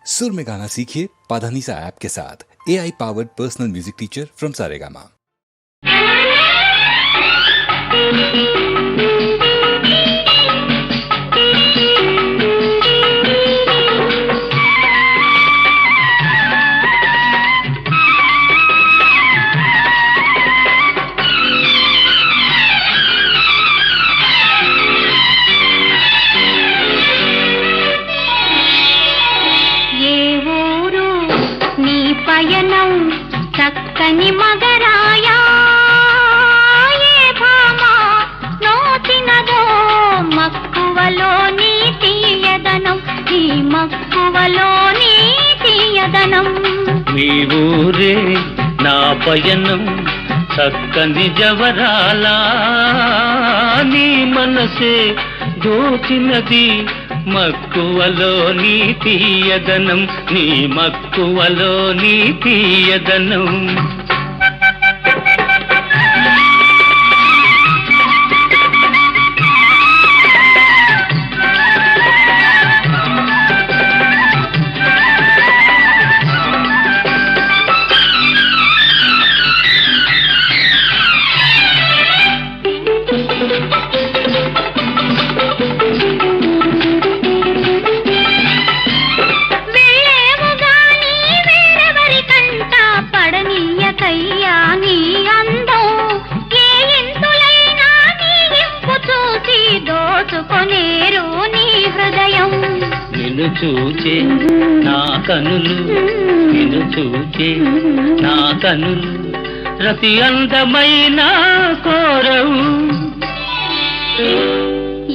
सुर में गाना सीखिए पाधानीसा ऐप के साथ। AI powered personal music teacher from Saregama. పయనం చక్కని మగరాయా ఏ భామ నోచినదో మక్కువలో నీ తీయదనం ఈ మక్కువలో నీ తీయదనం నీ ఊరే నా పయనం చక్కని జవరాలా నీ మనసే దోచినది మక్కువలో నీ తీయదనం నీ మక్కువలో నీ తీయదనం నిన్ను చూచే నా కనులు నిన్ను చూచే నా కనులు రతి అందమైన కోరవు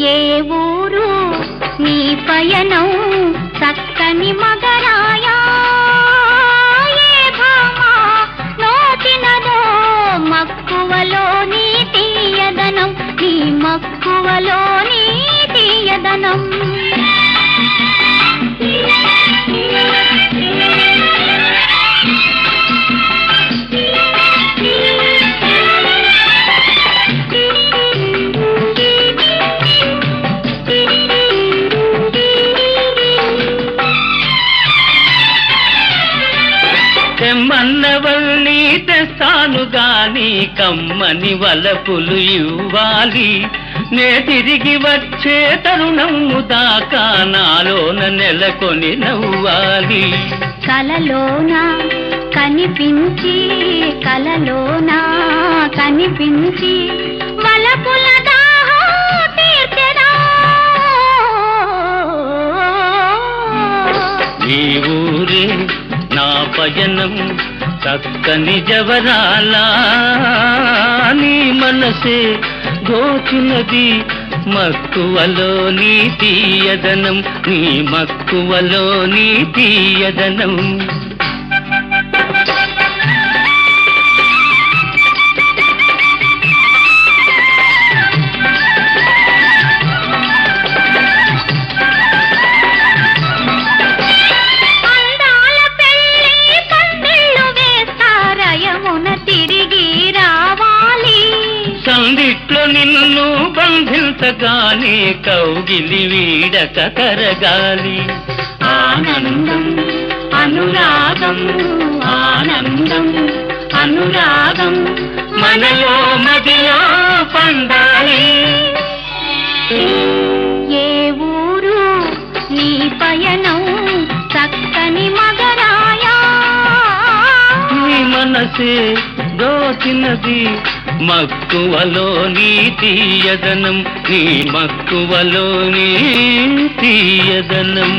ఏ ఊరు నీ పయనం చక్కని మగరాయా ఏ భామ నోచినదో మక్కువలో నీ తీయదనం నీ మక్కువలో నీ తీయదనం తెమ్మన్నవల్ని తెస్తాను గాని కమ్మని వలపులు ఇవ్వాలి నే తిరిగి వచ్చే తరుణము దాకా నాలోన నెలకొని నవ్వాలి కలలోన కనిపించి వలపుల దాహం తీర్చెదా నీ ఊరే నా పయనం చక్కని జవరాలా నీ మనసే దోచినది మక్కువలో నీ తీయదనం నీ మక్కువలో నీ తీయదనం సందిట్లో నిన్ను బంధించగానే కౌగిలి వీడక కరగాలి ఆనందం అనురాగం ఆనందం అనురాగం మనలో మదిలో పండాలి ఏ ఊరు నీ పయనం చక్కని మగరాయా నీ మనసే దోచినది మక్కువలో నీ తీయదనం నీ మక్కువలో నీ తీయదనం